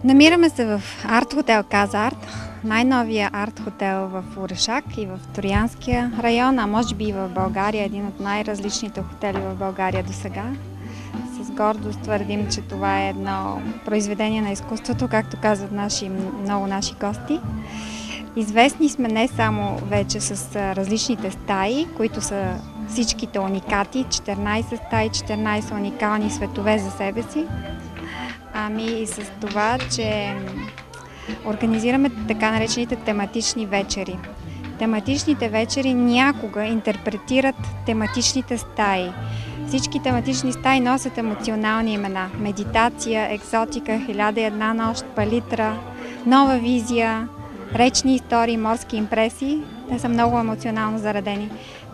Намираме се в Арт Хотел Казарт, най-новия арт хотел в Орешак и в Троянския район, а може би и в България, един от най-различните хотели в България до сега. С гордост твърдим, че това е едно произведение на изкуството, както казват много наши гости. Известни сме не само вече с различните стаи, които са всичките уникати, 14 стаи, 14 уникални светове за себе си, ами и с това, че организираме така наречените тематични вечери. Тематичните вечери някога интерпретират тематичните стаи. Всички тематични стаи носят емоционални имена. Медитация, екзотика, 1001 нощ, палитра, нова визия, речни истории, морски импресии. Те са много емоционално заредени.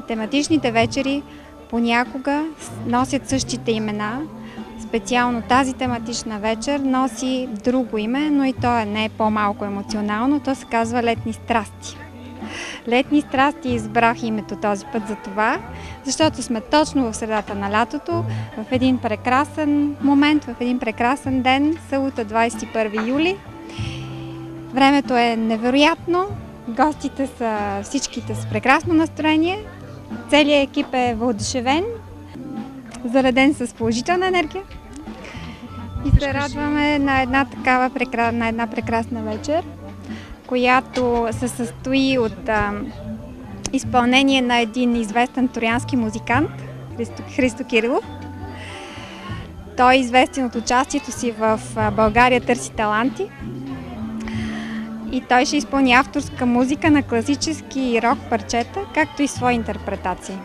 Тематичните вечери понякога носят същите имена. Специално тази тематична вечер носи друго име, но и то не е по-малко емоционално. То се казва Летни страсти. Летни страсти избрах името този път за това, защото сме точно в средата на лятото, в един прекрасен момент, в един прекрасен ден, събота 21 юли. Времето е невероятно, гостите са всичките с прекрасно настроение, целият екип е въодушевен, зареден с положителна енергия и се радваме на една прекрасна вечер, която се състои от изпълнение на един известен троянски музикант, Христо Кирилов. Той е известен от участието си в България търси таланти и той ще изпълни авторска музика на класически и рок парчета, както и свои интерпретации.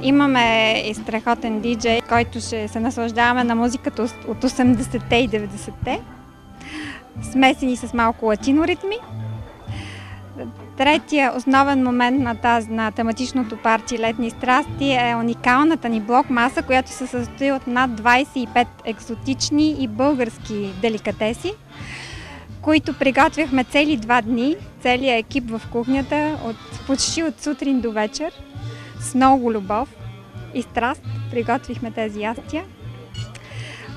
Имаме и страхотен диджей, който ще се наслаждаваме на музиката от 80-те и 90-те, смесени с малко латино ритми. Третия основен момент на тематичното парти Летни страсти е уникалната ни блок маса, която се състои от над 25 екзотични и български деликатеси, които приготвяхме цели 2 дни, целият екип в кухнята, почти от сутрин до вечер. С много любов и страст приготвихме тези ястия.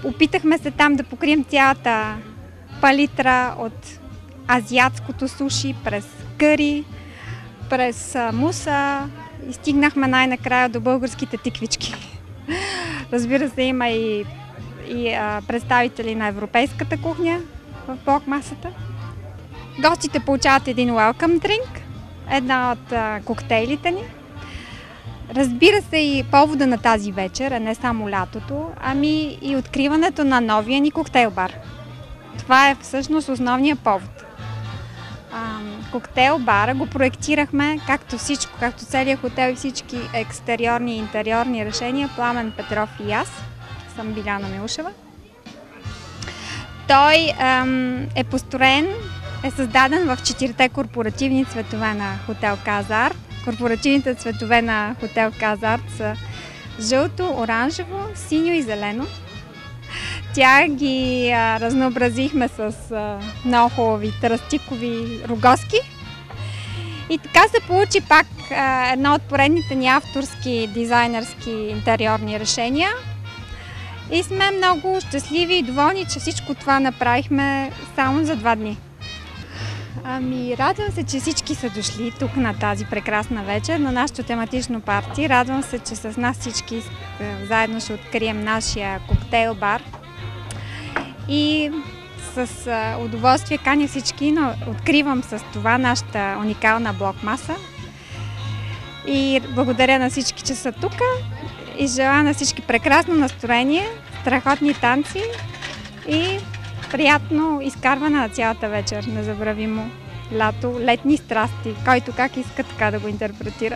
Опитахме се там да покрием цялата палитра от азиатското суши, през къри, през муса и стигнахме най-накрая до българските тиквички. Разбира се, има и представители на европейската кухня в блок масата. Гостите получават един welcome drink, една от коктейлите ни. Разбира се, и повода на тази вечер, а не само лятото, ами и откриването на новия ни коктейл бар. Това е всъщност основният повод. Коктейл бара го проектирахме както всичко, както целият хотел и всички екстериорни и интериорни решения, Пламен Петров и аз, съм Биляна Милушева. Той е построен, е създаден в 4-те корпоративни цветове на хотел Казарт. Корпоративните цветове на хотел Казарт са жълто, оранжево, синьо и зелено. Тя ги разнообразихме с много хубави тръстикови рогозки. И така се получи пак едно от поредните ни авторски дизайнерски интериорни решения. И сме много щастливи и доволни, че всичко това направихме само за 2 дни. Радвам се, че всички са дошли тук на тази прекрасна вечер, на нашето тематично парти. Радвам се, че с нас всички заедно ще открием нашия коктейл бар. И с удоволствие каня всички, но откривам с това нашата уникална блок маса. И благодаря на всички, че са тук и желая на всички прекрасно настроение, страхотни танци и приятно изкарване на цялата вечер. Незабравимо лято, летни страсти, който как иска така да го интерпретира.